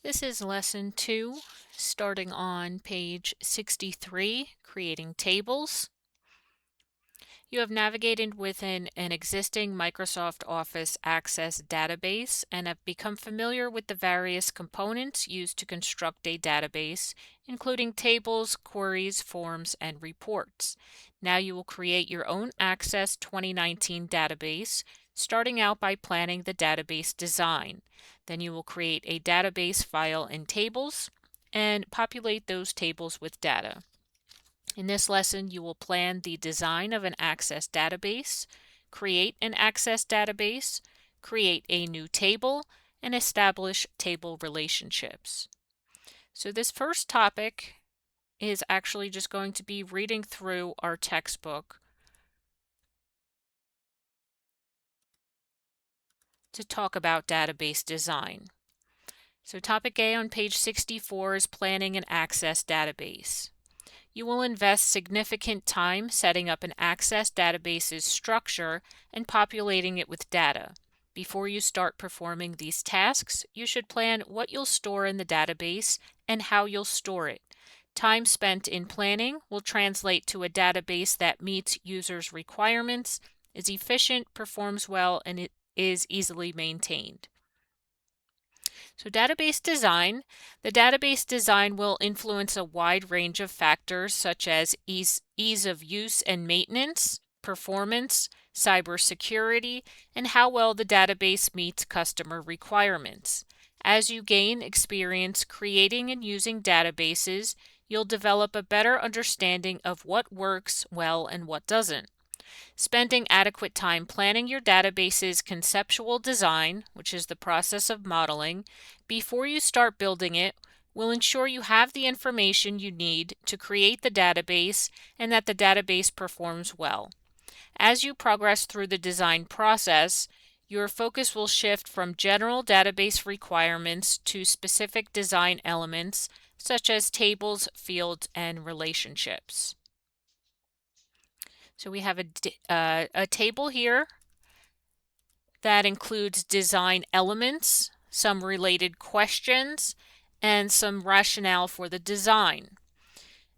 This is lesson 2, starting on page 63, creating tables. You have navigated within an existing Microsoft Office Access database and have become familiar with the various components used to construct a database, including tables, queries, forms, and reports. Now you will create your own Access 2019 database, starting out by planning the database design. Then you will create a database file in tables and populate those tables with data. In this lesson, you will plan the design of an Access database, create an Access database, create a new table, and establish table relationships. So this first topic is actually just going to be reading through our textbook to talk about database design. So topic A on page 64 is planning an Access database. You will invest significant time setting up an Access database's structure and populating it with data. Before you start performing these tasks, you should plan what you'll store in the database and how you'll store it. Time spent in planning will translate to a database that meets users' requirements, is efficient, performs well, and it is easily maintained. So database design. The database design will influence a wide range of factors such as ease of use and maintenance, performance, cybersecurity, and how well the database meets customer requirements. As you gain experience creating and using databases, you'll develop a better understanding of what works well and what doesn't. Spending adequate time planning your database's conceptual design, which is the process of modeling, before you start building it will ensure you have the information you need to create the database and that the database performs well. As you progress through the design process, your focus will shift from general database requirements to specific design elements such as tables, fields, and relationships. So we have a table here that includes design elements, some related questions, and some rationale for the design.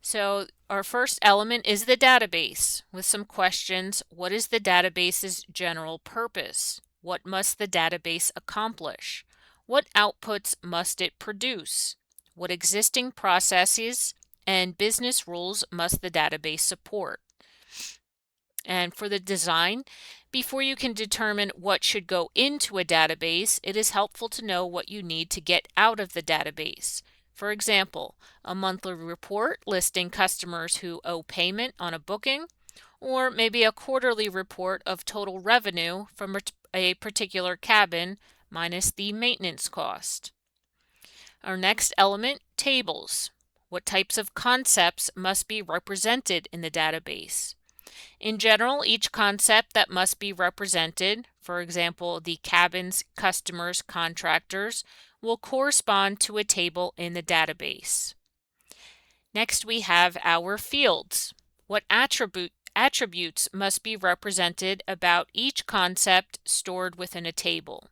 So our first element is the database with some questions. What is the database's general purpose? What must the database accomplish? What outputs must it produce? What existing processes and business rules must the database support? And for the design, before you can determine what should go into a database, it is helpful to know what you need to get out of the database. For example, a monthly report listing customers who owe payment on a booking, or maybe a quarterly report of total revenue from a particular cabin minus the maintenance cost. Our next element, tables. What types of concepts must be represented in the database? In general, each concept that must be represented, for example, the cabin's customers, contractors, will correspond to a table in the database. Next, we have our fields. What attributes must be represented about each concept stored within a table?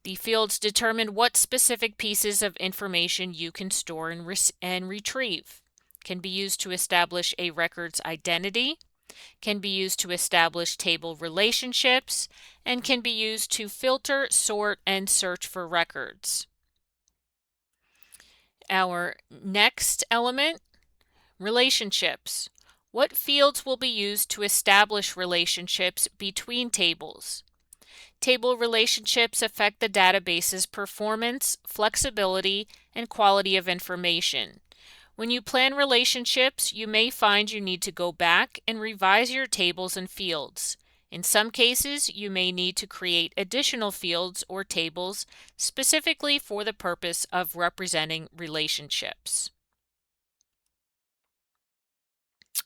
The fields determine what specific pieces of information you can store and retrieve. Can be used to establish a record's identity, can be used to establish table relationships, and can be used to filter, sort, and search for records. Our next element, relationships. What fields will be used to establish relationships between tables? Table relationships affect the database's performance, flexibility, and quality of information. When you plan relationships, you may find you need to go back and revise your tables and fields. In some cases, you may need to create additional fields or tables specifically for the purpose of representing relationships.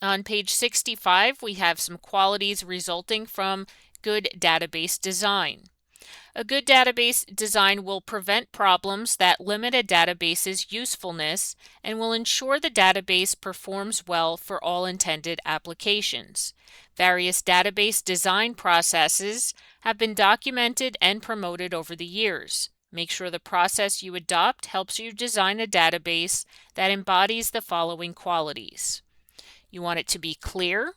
On page 65, we have some qualities resulting from good database design. A good database design will prevent problems that limit a database's usefulness and will ensure the database performs well for all intended applications. Various database design processes have been documented and promoted over the years. Make sure the process you adopt helps you design a database that embodies the following qualities. You want it to be clear.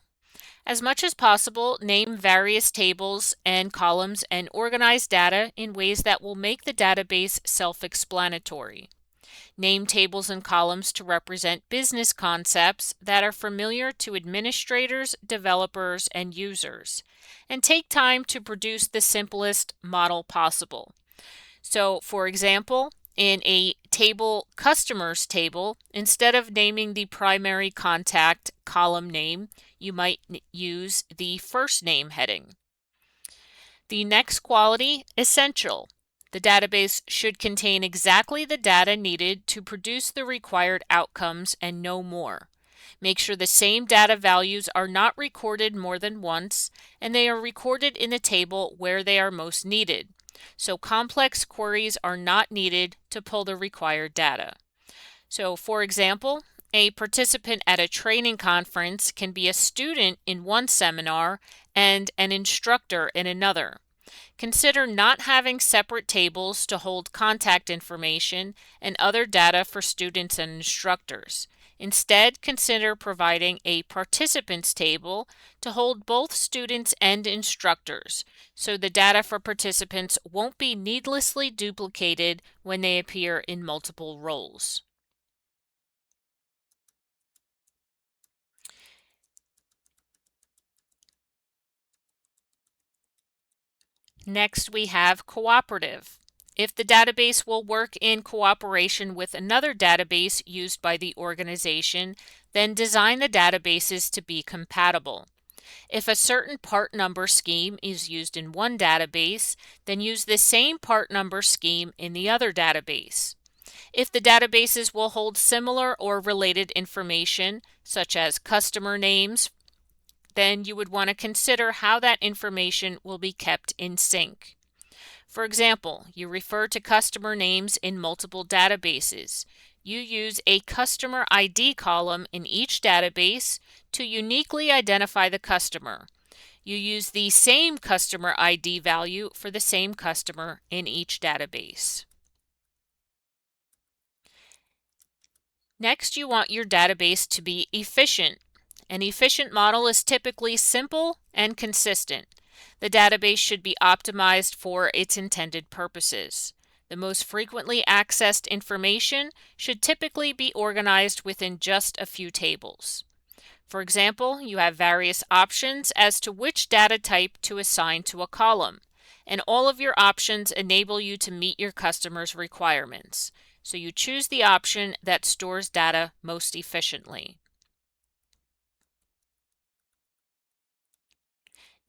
As much as possible, name various tables and columns and organize data in ways that will make the database self-explanatory. Name tables and columns to represent business concepts that are familiar to administrators, developers, and users. And take time to produce the simplest model possible. So, for example, in a table customers table, instead of naming the primary contact column name, you might use the first name heading. The next quality, essential. The database should contain exactly the data needed to produce the required outcomes and no more. Make sure the same data values are not recorded more than once, and they are recorded in the table where they are most needed. So complex queries are not needed to pull the required data. So, for example, a participant at a training conference can be a student in one seminar and an instructor in another. Consider not having separate tables to hold contact information and other data for students and instructors. Instead, consider providing a participants table to hold both students and instructors, so the data for participants won't be needlessly duplicated when they appear in multiple roles. Next, we have cooperative. If the database will work in cooperation with another database used by the organization, then design the databases to be compatible. If a certain part number scheme is used in one database, then use the same part number scheme in the other database. If the databases will hold similar or related information, such as customer names, then you would want to consider how that information will be kept in sync. For example, you refer to customer names in multiple databases. You use a customer ID column in each database to uniquely identify the customer. You use the same customer ID value for the same customer in each database. Next, you want your database to be efficient. An efficient model is typically simple and consistent. The database should be optimized for its intended purposes. The most frequently accessed information should typically be organized within just a few tables. For example, you have various options as to which data type to assign to a column, and all of your options enable you to meet your customer's requirements. So you choose the option that stores data most efficiently.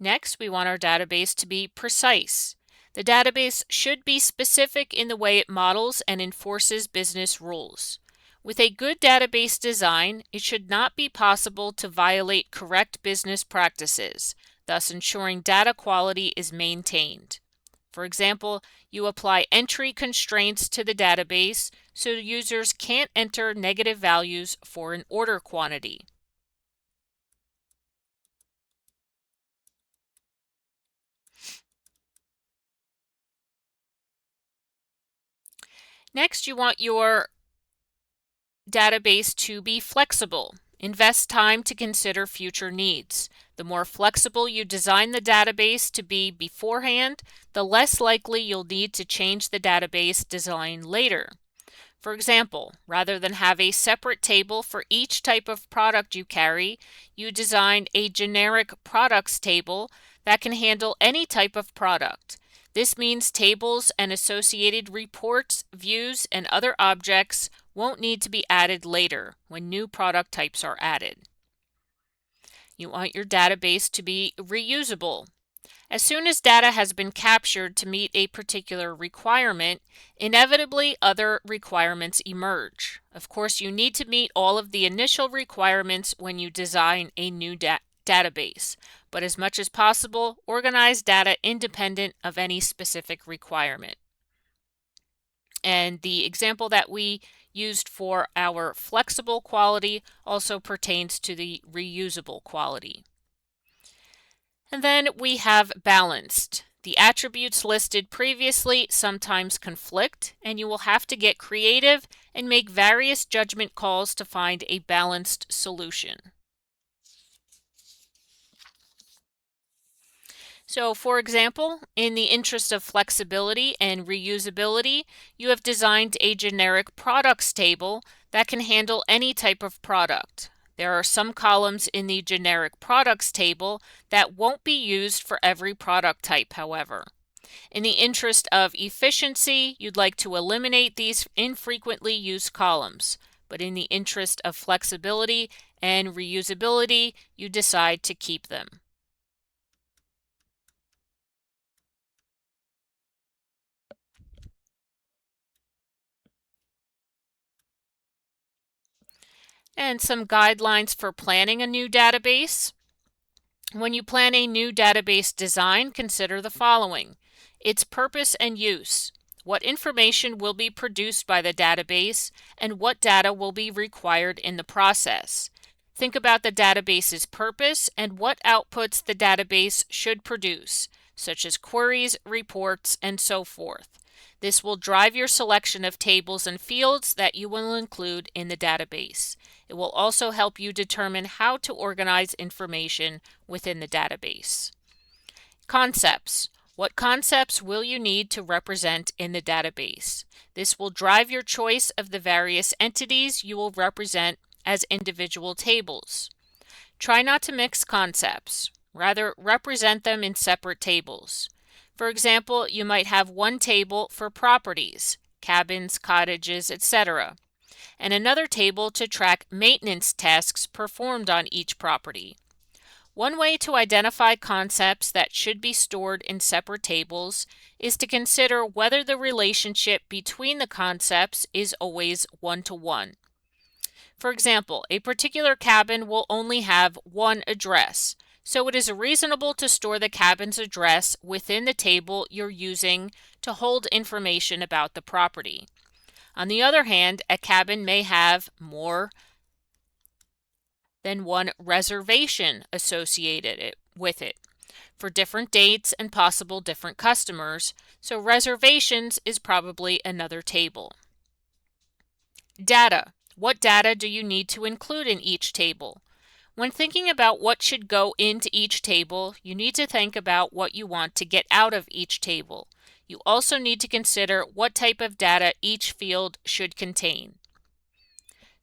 Next, we want our database to be precise. The database should be specific in the way it models and enforces business rules. With a good database design, it should not be possible to violate correct business practices, thus ensuring data quality is maintained. For example, you apply entry constraints to the database so users can't enter negative values for an order quantity. Next, you want your database to be flexible. Invest time to consider future needs. The more flexible you design the database to be beforehand, the less likely you'll need to change the database design later. For example, rather than have a separate table for each type of product you carry, you design a generic products table that can handle any type of product. This means tables and associated reports, views, and other objects won't need to be added later when new product types are added. You want your database to be reusable. As soon as data has been captured to meet a particular requirement, inevitably other requirements emerge. Of course, you need to meet all of the initial requirements when you design a new database, but as much as possible, organize data independent of any specific requirement. And the example that we used for our flexible quality also pertains to the reusable quality. And then we have balanced. The attributes listed previously sometimes conflict, and you will have to get creative and make various judgment calls to find a balanced solution. So, for example, in the interest of flexibility and reusability, you have designed a generic products table that can handle any type of product. There are some columns in the generic products table that won't be used for every product type, however. In the interest of efficiency, you'd like to eliminate these infrequently used columns, but in the interest of flexibility and reusability, you decide to keep them. And some guidelines for planning a new database. When you plan a new database design, consider the following: its purpose and use, what information will be produced by the database, and what data will be required in the process. Think about the database's purpose and what outputs the database should produce, such as queries, reports, and so forth. This will drive your selection of tables and fields that you will include in the database. It will also help you determine how to organize information within the database. Concepts. What concepts will you need to represent in the database? This will drive your choice of the various entities you will represent as individual tables. Try not to mix concepts. Rather, represent them in separate tables. For example, you might have one table for properties, cabins, cottages, etc., and another table to track maintenance tasks performed on each property. One way to identify concepts that should be stored in separate tables is to consider whether the relationship between the concepts is always one-to-one. For example, a particular cabin will only have one address, so it is reasonable to store the cabin's address within the table you're using to hold information about the property. On the other hand, a cabin may have more than one reservation associated with it for different dates and possible different customers, so reservations is probably another table. Data. What data do you need to include in each table? When thinking about what should go into each table, you need to think about what you want to get out of each table. You also need to consider what type of data each field should contain.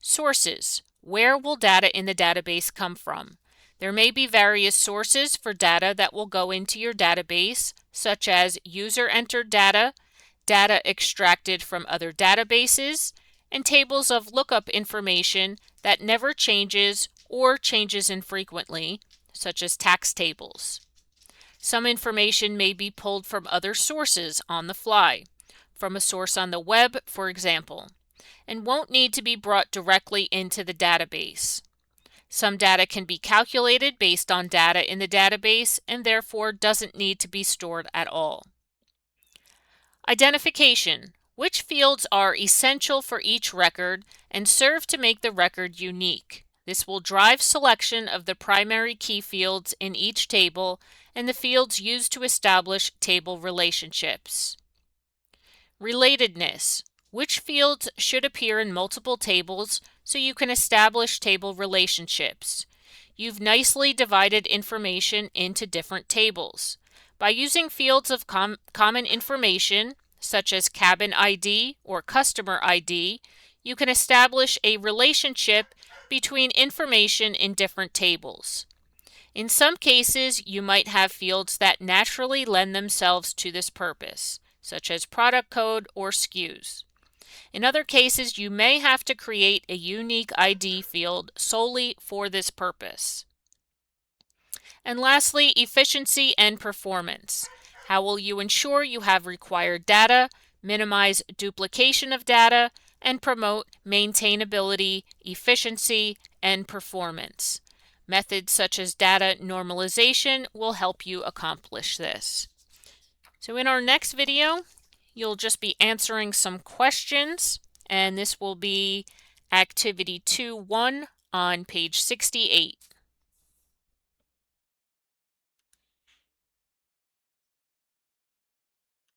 Sources. Where will data in the database come from? There may be various sources for data that will go into your database, such as user-entered data, data extracted from other databases, and tables of lookup information that never changes or changes infrequently, such as tax tables. Some information may be pulled from other sources on the fly, from a source on the web, for example, and won't need to be brought directly into the database. Some data can be calculated based on data in the database and therefore doesn't need to be stored at all. Identification. Which fields are essential for each record and serve to make the record unique? This will drive selection of the primary key fields in each table and the fields used to establish table relationships. Relatedness. Which fields should appear in multiple tables so you can establish table relationships? You've nicely divided information into different tables. By using fields of common information, such as cabin ID or customer ID, you can establish a relationship between information in different tables. In some cases, you might have fields that naturally lend themselves to this purpose, such as product code or SKUs. In other cases, you may have to create a unique ID field solely for this purpose. And lastly, efficiency and performance. How will you ensure you have required data, minimize duplication of data, and promote maintainability, efficiency, and performance? Methods such as data normalization will help you accomplish this. So in our next video, you'll just be answering some questions, and this will be Activity 2.1 on page 68.